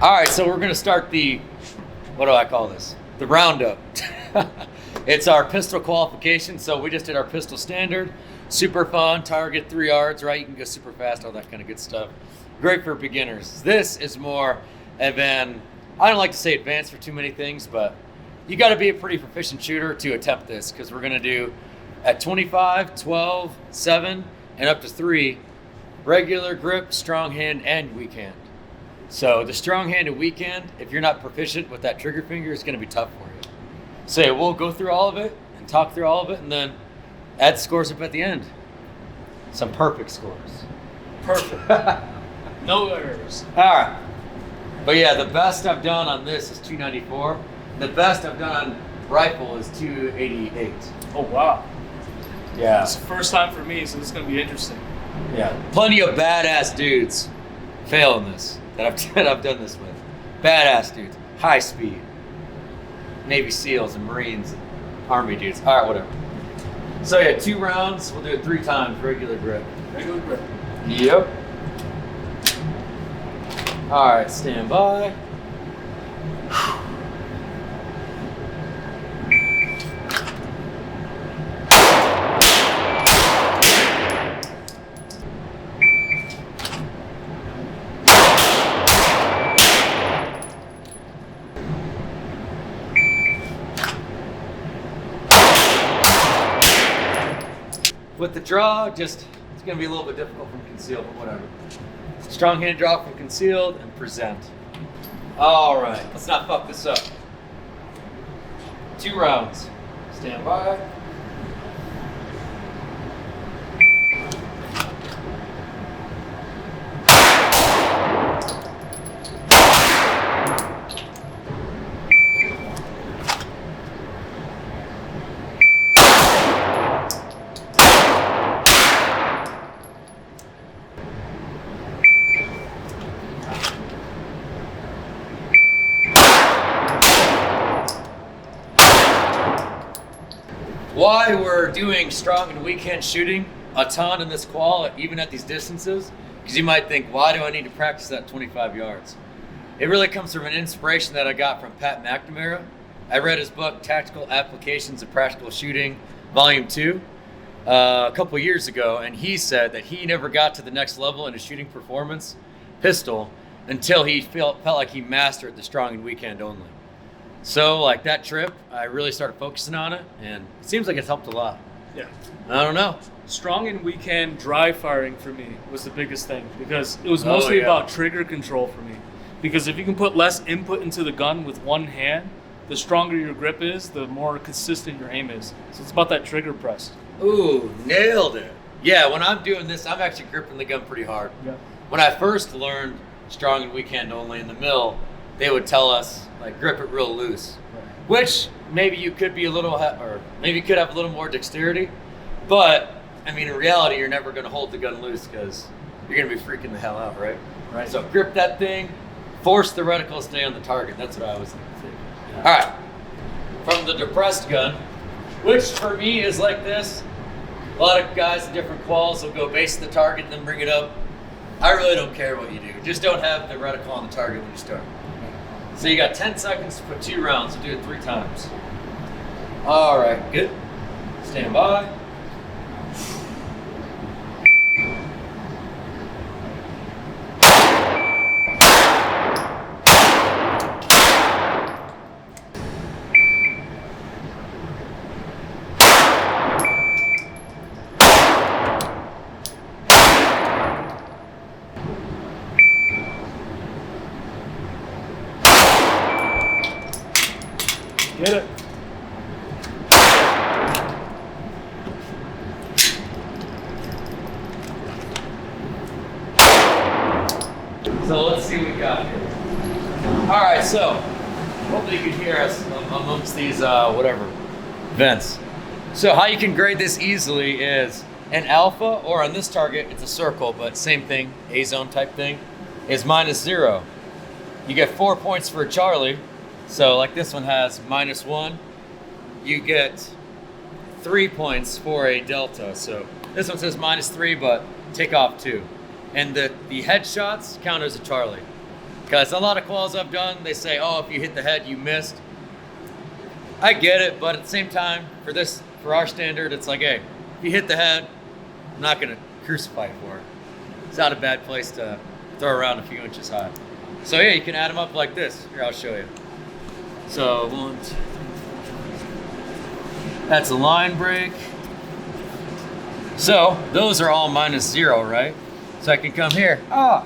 All right, so we're gonna start the, what do I call this? The roundup. It's our pistol qualification. So we just did our pistol standard. Super fun, target 3 yards, right? You can go super fast, all that kind of good stuff. Great for beginners. This is more of an, I don't like to say advanced for too many things, but you gotta be a pretty proficient shooter to attempt this, because we're gonna do at 25, 12, 7, and up to 3, regular grip, strong hand, and weak hand. So the strong hand and weak hand, if you're not proficient with that trigger finger, it's gonna be tough for you. So we'll go through all of it and talk through all of it, and then add scores up at the end. Some perfect scores. Perfect. No errors. All right. But yeah, the best I've done on this is 294. The best I've done on rifle is 288. Oh, wow. Yeah. It's the first time for me, so this is going to be interesting. Yeah. Plenty of badass dudes fail in this that I've done this with. Badass dudes. High speed. Navy SEALs and Marines and Army dudes. All right, whatever. So yeah, 2 rounds. We'll do it 3 times, regular grip. Regular grip. Yep. All right, stand by. With the draw, just, it's gonna be a little bit difficult from concealed, but whatever. Strong hand draw from concealed and present. All right, let's not fuck this up. 2 rounds. Stand by. Why we're doing strong and weak hand shooting a ton in this qual, even at these distances, because you might think, why do I need to practice that 25 yards? It really comes from an inspiration that I got from Pat McNamara. I read his book, Tactical Applications of Practical Shooting, Volume 2, a couple years ago, and he said that he never got to the next level in his shooting performance, pistol, until he felt like he mastered the strong and weak hand only. So like that trip, I really started focusing on it, and it seems like it's helped a lot. Yeah. I don't know. Strong and weak hand dry firing for me was the biggest thing, because it was mostly about trigger control for me. Because if you can put less input into the gun with one hand, the stronger your grip is, the more consistent your aim is. So it's about that trigger press. Ooh, nailed it. Yeah, when I'm doing this, I'm actually gripping the gun pretty hard. Yeah. When I first learned strong and weak hand only in the mill, they would tell us, like, grip it real loose. Right. Which maybe you could be a little, or maybe you could have a little more dexterity, but I mean, in reality, you're never going to hold the gun loose because you're going to be freaking the hell out, right? Right. So grip that thing, force the reticle to stay on the target. That's what I always think. Yeah. All right, from the depressed gun, which for me is like this. A lot of guys in different quals will go base the target, then bring it up. I really don't care what you do. Just don't have the reticle on the target when you start. So you got 10 seconds to put 2 rounds. We'll do it 3 times. All right, good. Stand by. Get it. So let's see what we got here. All right, so hopefully you can hear us amongst these whatever vents. So how you can grade this easily is an alpha, or on this target, it's a circle, but same thing, A zone type thing, is -0. You get 4 points for Charlie. So like this one has -1. You get 3 points for a delta. So this one says -3, but take off 2. And the headshots count as a Charlie. Because a lot of quals I've done, they say, oh, if you hit the head, you missed. I get it, but at the same time, for our standard, it's like, hey, if you hit the head, I'm not gonna crucify you for it. It's not a bad place to throw around a few inches high. So yeah, you can add them up like this. Here, I'll show you. So that's a line break. So those are all -0, right? So I can come here. Ah.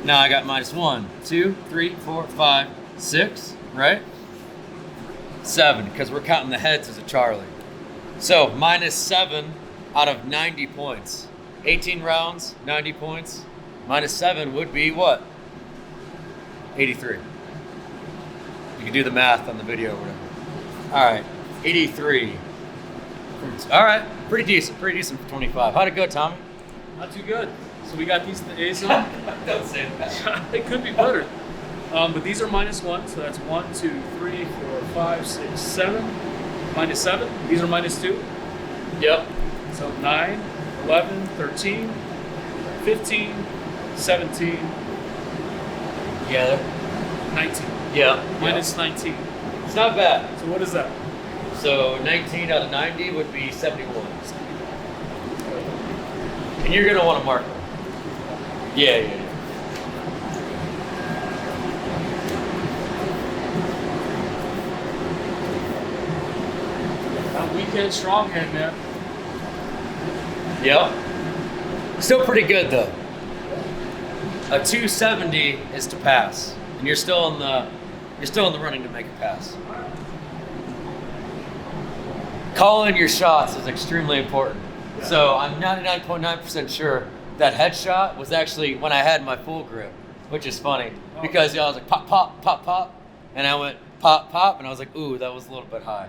Now I got -1, 2, 3, 4, 5, 6, right? 7, because we're counting the heads as a Charlie. So -7 out of 90 points. 18 rounds, 90 points. -7 would be what? 83. You can do the math on the video or whatever. All right, 83. All right, pretty decent for 25. How'd it go, Tommy? Not too good. So we got these in the A zone. Don't say that. It could be better. But these are -1, so that's 1, 2, 3, 4, 5, 6, 7. -7. These are -2. Yep. So 9, 11, 13, 15, 17. Together. 19. Yeah. -19. It's not bad. So what is that? So 19 out of 90 would be 71. And you're gonna want to mark them. Yeah. Weekend strong hand, man. Yep. Still pretty good though. A 270 is to pass, and you're still in the running to make a pass. Calling your shots is extremely important. So I'm 99.9% sure that headshot was actually when I had my full grip, which is funny because I was like pop, pop, pop, pop, and I went pop, pop, and I was like, ooh, that was a little bit high.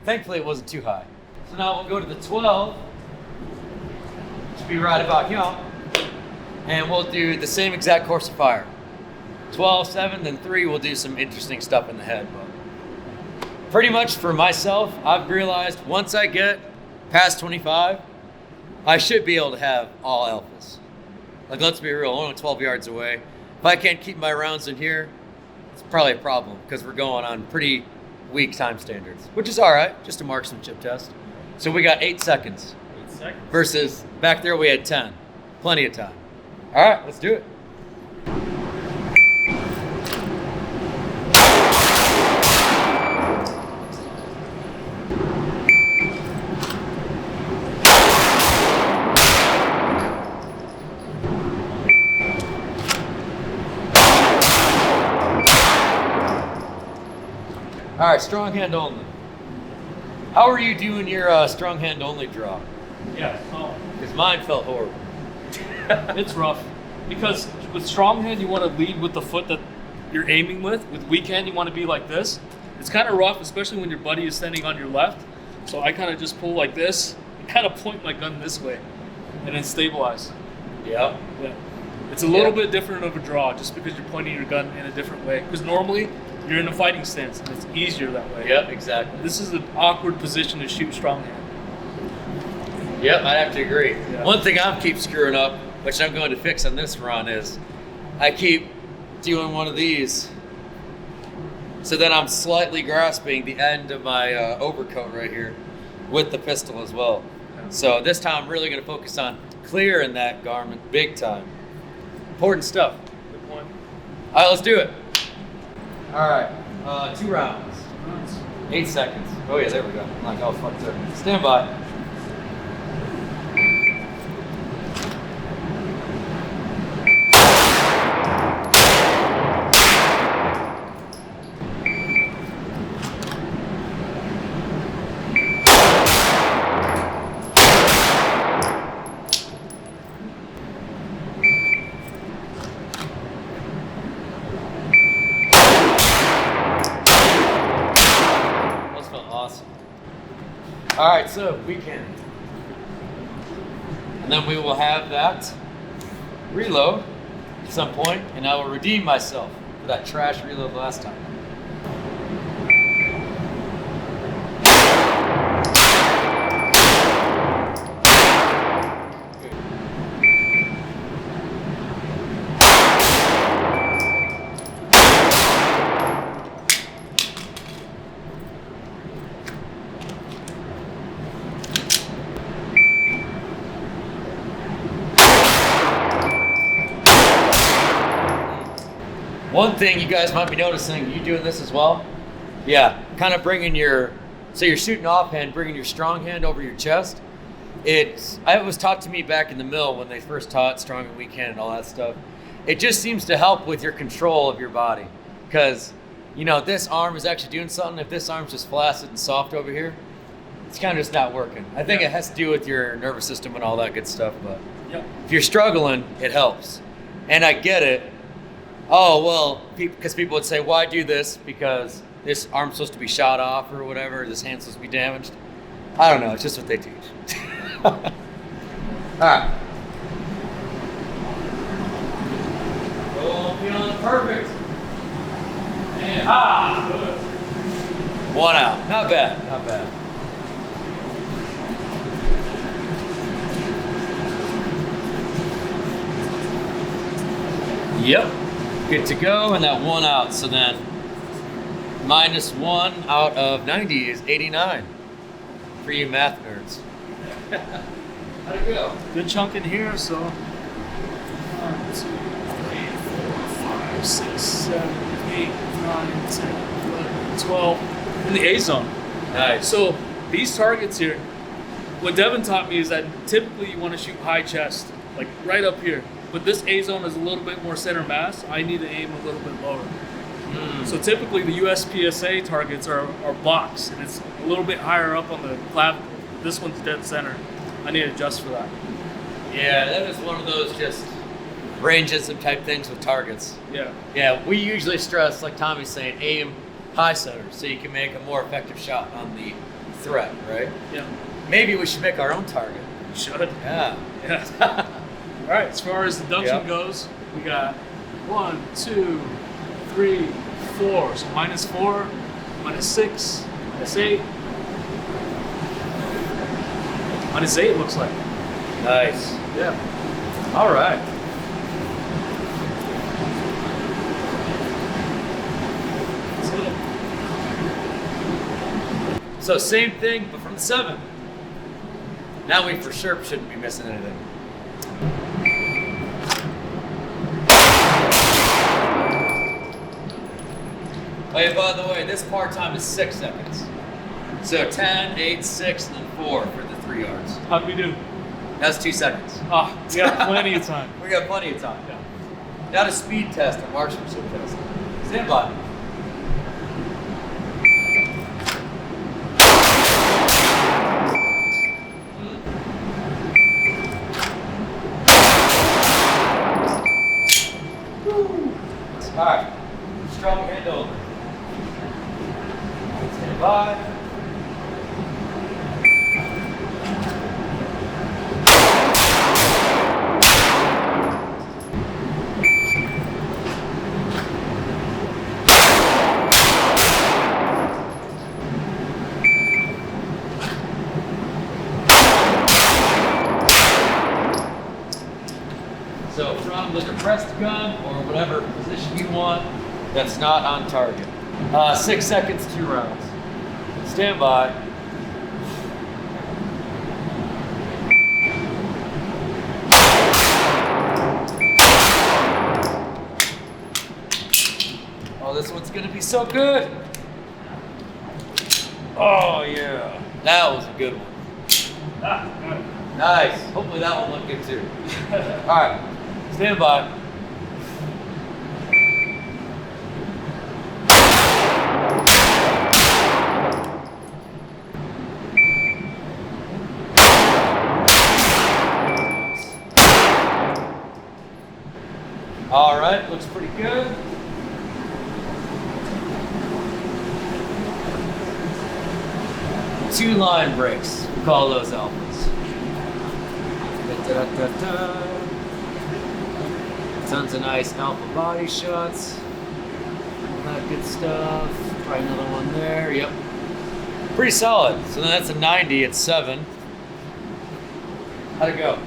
Thankfully, it wasn't too high. So now we'll go to the 12, which be right about here, and we'll do the same exact course of fire. 12, 7, then 3, we'll do some interesting stuff in the head. But pretty much for myself, I've realized once I get past 25, I should be able to have all alphas. Like, let's be real, only 12 yards away. If I can't keep my rounds in here, it's probably a problem because we're going on pretty weak time standards, which is all right, just a marksmanship test. So we got 8 seconds. 8 seconds. Versus back there we had 10. Plenty of time. All right, let's do it. All right, strong hand only. How are you doing your strong hand only draw? Yeah. Because mine felt horrible. It's rough. Because with strong hand, you want to lead with the foot that you're aiming with. With weak hand, you want to be like this. It's kind of rough, especially when your buddy is standing on your left. So I kind of just pull like this and kind of point my gun this way and then stabilize. Yeah. Yeah. It's a little bit different of a draw just because you're pointing your gun in a different way. Because normally, you're in a fighting stance, and it's easier that way. Yep, exactly. This is an awkward position to shoot strong hand. Yep, I'd have to agree. Yeah. One thing I keep screwing up, which I'm going to fix on this run, is I keep doing one of these. So then I'm slightly grasping the end of my overcoat right here with the pistol as well. So this time I'm really going to focus on clearing that garment big time. Important stuff. Good point. All right, let's do it. All right, 2 rounds. 8 seconds. Oh yeah, there we go. I'm like, oh fuck, there. Stand by. All right, so weekend. And then we will have that reload at some point, and I will redeem myself for that trash reload last time. One thing you guys might be noticing, you doing this as well? Yeah, kind of bringing so you're shooting offhand, bringing your strong hand over your chest. It was taught to me back in the mill when they first taught strong and weak hand and all that stuff. It just seems to help with your control of your body. Because, this arm is actually doing something. If this arm's just flaccid and soft over here, it's kind of just not working. I think it has to do with your nervous system and all that good stuff. But if you're struggling, it helps. And I get it. Oh, well, because people would say, why do this? Because this arm's supposed to be shot off or whatever. This hand's supposed to be damaged. I don't know. It's just what they teach. All right. Oh, feeling perfect. And good. One out. Not bad. Not bad. Yep. Good to go, and that one out. So then -1 out of 90 is 89 for you math nerds. How'd it go? Good chunk in here, so 1, 2, 3, 4, 5, 6, 7, 8, 9, 10, 11, 12 in the A zone. Nice. So these targets here, what Devin taught me is that typically you want to shoot high chest, like right up here. But this A zone is a little bit more center mass. I need to aim a little bit lower. So typically the USPSA targets are box, and it's a little bit higher up on the clavicle. This one's dead center. I need to adjust for that. Yeah, that is one of those just rangism type things with targets. Yeah. Yeah, we usually stress, like Tommy's saying, aim high center so you can make a more effective shot on the threat, right? Yeah. Maybe we should make our own target. You should. Yeah. Yeah. All right, as far as deduction goes, we got 1, 2, 3, 4. So -4, -6, -8. -8 looks like. Nice. Yeah. All right. So same thing, but from the 7. Now we for sure shouldn't be missing anything. Oh yeah, by the way, this par time is 6 seconds. So 10, 8, 6, and then 4 for the 3 yards. How'd we do? That's 2 seconds. Ah, we got plenty of time. We got plenty of time. Yeah. Not a speed test, a marksmanship test. Stand by. All right, strong hand over. Stand by. So from the depressed gun or whatever position you want, that's not on target. 6 seconds, 2 rounds. Stand by. Oh, this one's gonna be so good. Oh yeah, that was a good one. Nice. Hopefully that one looked good too. All right, stand by. All right, looks pretty good. Two line breaks, we call those alphas. Da-da-da-da. Tons of nice alpha body shots. All that good stuff. Probably another one there, yep. Pretty solid. So then that's a 90 at 7. How'd it go?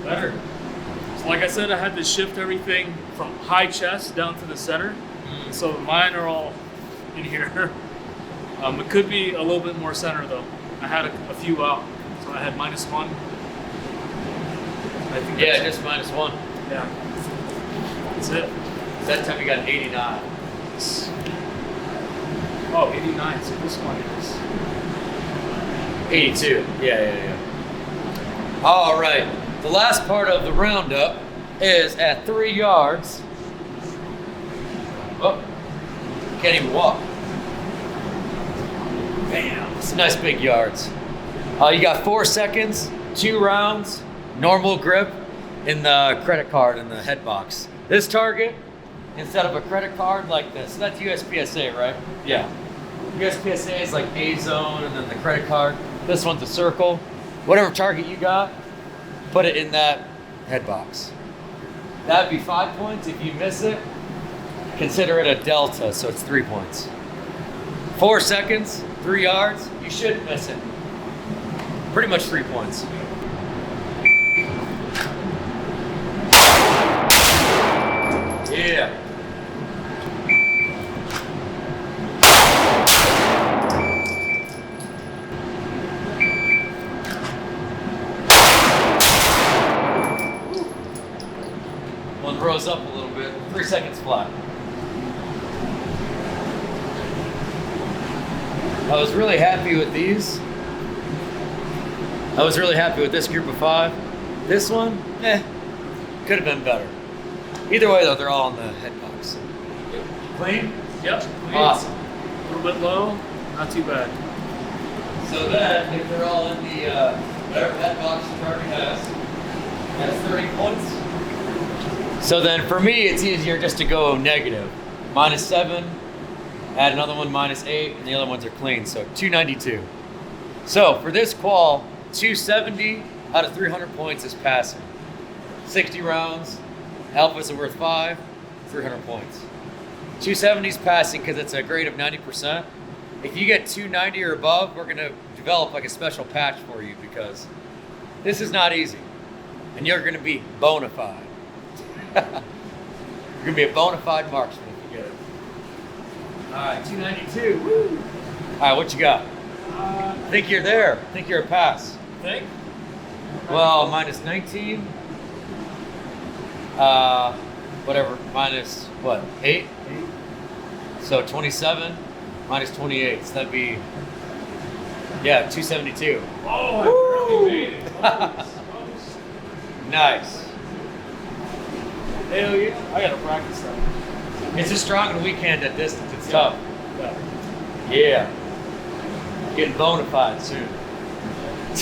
Better. So like I said, I had to shift everything from high chest down to the center. So mine are all in here. It could be a little bit more center though. I had a few out. So I had -1. I think Yeah, just -1. Yeah. That's it. That time you got an 89. Oh, 89. So this one is 82. Yeah. All right. The last part of the roundup is at 3 yards. Oh, can't even walk. Bam. It's nice big yards. You got 4 seconds, 2 rounds, normal grip in the credit card in the head box. This target, instead of a credit card like this, that's USPSA, right? Yeah. USPSA is like A zone and then the credit card. This one's a circle. Whatever target you got, put it in that head box. That'd be 5 points. If you miss it, consider it a delta, so it's 3 points. 4 seconds, 3 yards, you shouldn't miss it. Pretty much 3 points. Yeah. One rose up a little bit. 3 seconds flat. I was really happy with these. I was really happy with this group of 5. This one, could have been better. Either way though, they're all in the head box. Clean? Yep. Clean. Awesome. A little bit low, not too bad. So then, if they're all in the whatever head box the target has, that's 30 points. So then for me, it's easier just to go negative. -7, add another one -8, and the other ones are clean, so 292. So for this qual, 270 out of 300 points is passing. 60 rounds, alphas are worth 5, 300 points. 270 is passing because it's a grade of 90%. If you get 290 or above, we're gonna develop like a special patch for you because this is not easy. And you're gonna be bona fide. You're gonna be a bona fide marksman if you get it. All right, 292, woo. All right, what you got? I think you're there. I think you're a pass. Think? Well, -19. Whatever, minus what? 8? So 27 minus 28. So that'd be, 272. Oh, I really made it. Close. Nice. Hell yeah. I gotta practice that. It's just strong and weak hand at distance. It's tough. Yeah. Yeah. Getting bona fide soon.